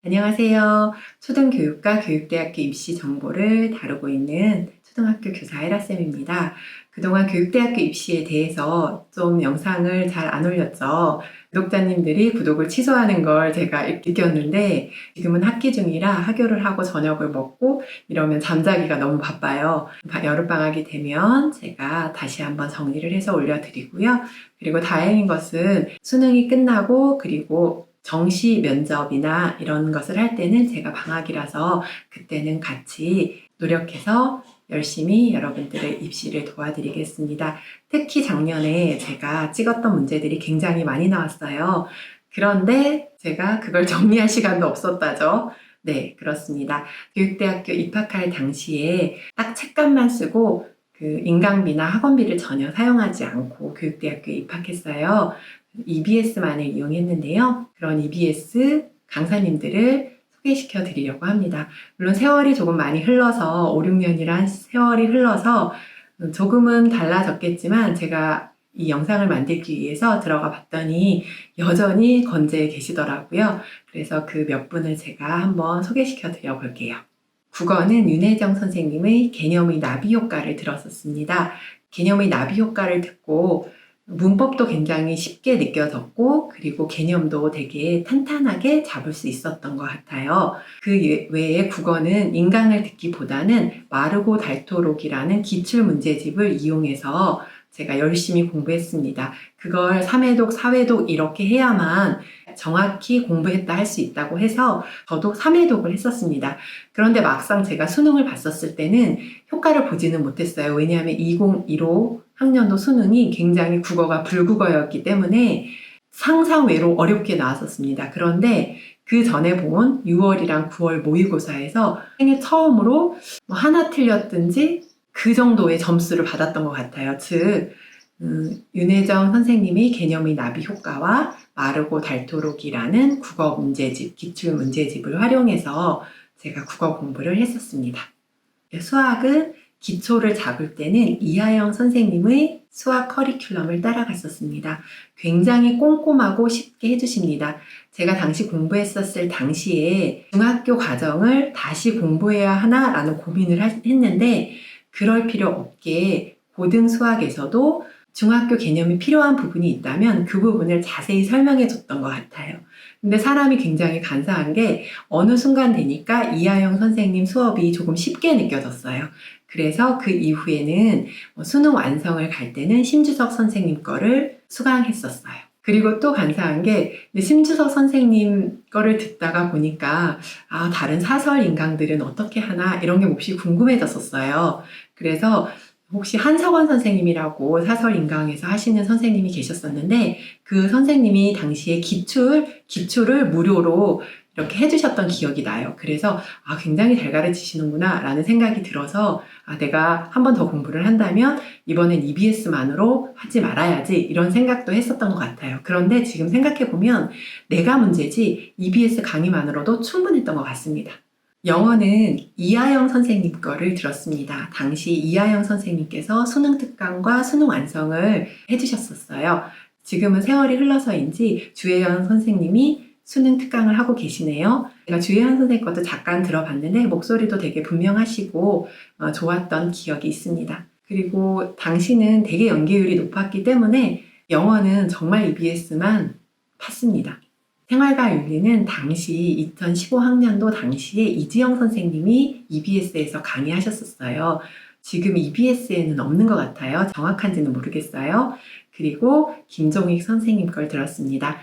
안녕하세요. 초등교육과 교육대학교 입시 정보를 다루고 있는 초등학교 교사 혜라쌤입니다. 그동안 교육대학교 입시에 대해서 좀 영상을 잘 안 올렸죠. 구독자님들이 구독을 취소하는 걸 제가 느꼈는데 지금은 학기 중이라 학교를 하고 저녁을 먹고 이러면 잠자기가 너무 바빠요. 여름방학이 되면 제가 다시 한번 정리를 해서 올려드리고요. 그리고 다행인 것은 수능이 끝나고 그리고 정시 면접이나 이런 것을 할 때는 제가 방학이라서 그때는 같이 노력해서 열심히 여러분들의 입시를 도와드리겠습니다. 특히 작년에 제가 찍었던 문제들이 굉장히 많이 나왔어요. 그런데 제가 그걸 정리할 시간도 없었다죠. 네, 그렇습니다. 교육대학교 입학할 당시에 딱 책감만 쓰고 그 인강비나 학원비를 전혀 사용하지 않고 교육대학교에 입학했어요. EBS만을 이용했는데요. 그런 EBS 강사님들을 소개시켜 드리려고 합니다. 물론 세월이 조금 많이 흘러서 5, 6년이란 세월이 흘러서 조금은 달라졌겠지만 제가 이 영상을 만들기 위해서 들어가 봤더니 여전히 건재해 계시더라고요. 그래서 그 몇 분을 제가 한번 소개시켜 드려 볼게요. 국어는 윤혜정 선생님의 개념의 나비 효과를 들었었습니다. 개념의 나비 효과를 듣고 문법도 굉장히 쉽게 느껴졌고 그리고 개념도 되게 탄탄하게 잡을 수 있었던 것 같아요. 그 외에 국어는 인강을 듣기보다는 마르고 닳도록이라는 기출문제집을 이용해서 제가 열심히 공부했습니다. 그걸 3회독, 4회독 이렇게 해야만 정확히 공부했다 할 수 있다고 해서 저도 3회독을 했었습니다. 그런데 막상 제가 수능을 봤었을 때는 효과를 보지는 못했어요. 왜냐하면 2015 학년도 수능이 굉장히 국어가 불국어였기 때문에 상상외로 어렵게 나왔었습니다. 그런데 그 전에 본 6월이랑 9월 모의고사에서 생애 처음으로 하나 틀렸든지 그 정도의 점수를 받았던 것 같아요. 즉 윤혜정 선생님이 개념의 나비 효과와 마르고 닳도록이라는 국어 문제집, 기출 문제집을 활용해서 제가 국어 공부를 했었습니다. 수학은 기초를 잡을 때는 이하영 선생님의 수학 커리큘럼을 따라갔었습니다. 굉장히 꼼꼼하고 쉽게 해주십니다. 제가 당시 공부했었을 당시에 중학교 과정을 다시 공부해야 하나라는 고민을 했는데 그럴 필요 없게 고등 수학에서도 중학교 개념이 필요한 부분이 있다면 그 부분을 자세히 설명해 줬던 것 같아요. 근데 사람이 굉장히 간사한 게 어느 순간 되니까 이하영 선생님 수업이 조금 쉽게 느껴졌어요. 그래서 그 이후에는 수능 완성을 갈 때는 심주석 선생님 거를 수강했었어요. 그리고 또 간사한 게 심주석 선생님 거를 듣다가 보니까 다른 사설 인강들은 어떻게 하나 이런 게 몹시 궁금해졌었어요. 그래서 혹시 한석원 선생님이라고 사설 인강에서 하시는 선생님이 계셨었는데 그 선생님이 당시에 기출을 무료로 이렇게 해주셨던 기억이 나요. 그래서 굉장히 잘 가르치시는구나 라는 생각이 들어서 내가 한 번 더 공부를 한다면 이번엔 EBS만으로 하지 말아야지 이런 생각도 했었던 것 같아요. 그런데 지금 생각해보면 내가 문제지 EBS 강의만으로도 충분했던 것 같습니다. 영어는 이하영 선생님 거를 들었습니다. 당시 이하영 선생님께서 수능 특강과 수능 완성을 해주셨었어요. 지금은 세월이 흘러서인지 주혜연 선생님이 수능 특강을 하고 계시네요. 제가 주혜연 선생님 것도 잠깐 들어봤는데 목소리도 되게 분명하시고 좋았던 기억이 있습니다. 그리고 당시는 되게 연계율이 높았기 때문에 영어는 정말 EBS만 팠습니다. 생활과 윤리는 당시 2015학년도 당시에 이지영 선생님이 EBS에서 강의하셨었어요. 지금 EBS에는 없는 것 같아요. 정확한지는 모르겠어요. 그리고 김종익 선생님 걸 들었습니다.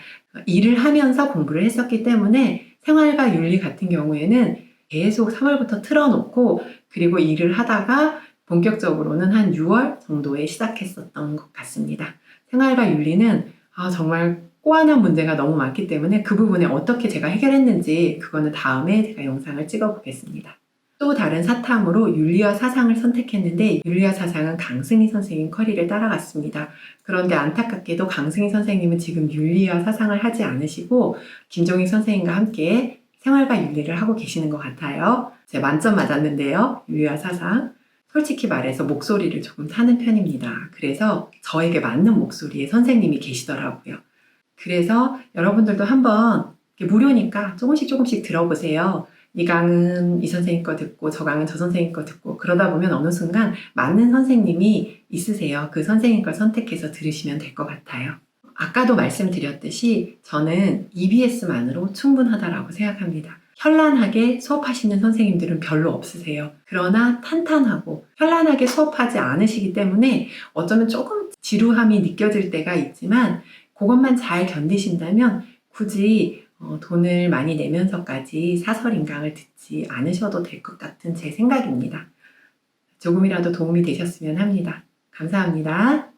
일을 하면서 공부를 했었기 때문에 생활과 윤리 같은 경우에는 계속 3월부터 틀어놓고 그리고 일을 하다가 본격적으로는 한 6월 정도에 시작했었던 것 같습니다. 생활과 윤리는 정말 꼬아난 문제가 너무 많기 때문에 그 부분에 어떻게 제가 해결했는지 그거는 다음에 제가 영상을 찍어 보겠습니다. 또 다른 사탐으로 윤리와 사상을 선택했는데 윤리와 사상은 강승희 선생님 커리를 따라갔습니다. 그런데 안타깝게도 강승희 선생님은 지금 윤리와 사상을 하지 않으시고 김종익 선생님과 함께 생활과 윤리를 하고 계시는 것 같아요. 제가 만점 맞았는데요. 윤리와 사상. 솔직히 말해서 목소리를 조금 타는 편입니다. 그래서 저에게 맞는 목소리의 선생님이 계시더라고요. 그래서 여러분들도 한번 무료니까 조금씩 들어보세요. 이 강은 이 선생님 거 듣고 저 강은 저 선생님 거 듣고 그러다 보면 어느 순간 맞는 선생님이 있으세요. 그 선생님 걸 선택해서 들으시면 될 것 같아요. 아까도 말씀드렸듯이 저는 EBS만으로 충분하다라고 생각합니다. 현란하게 수업하시는 선생님들은 별로 없으세요. 그러나 탄탄하고 현란하게 수업하지 않으시기 때문에 어쩌면 조금 지루함이 느껴질 때가 있지만 그것만 잘 견디신다면 굳이 돈을 많이 내면서까지 사설 인강을 듣지 않으셔도 될 것 같은 제 생각입니다. 조금이라도 도움이 되셨으면 합니다. 감사합니다.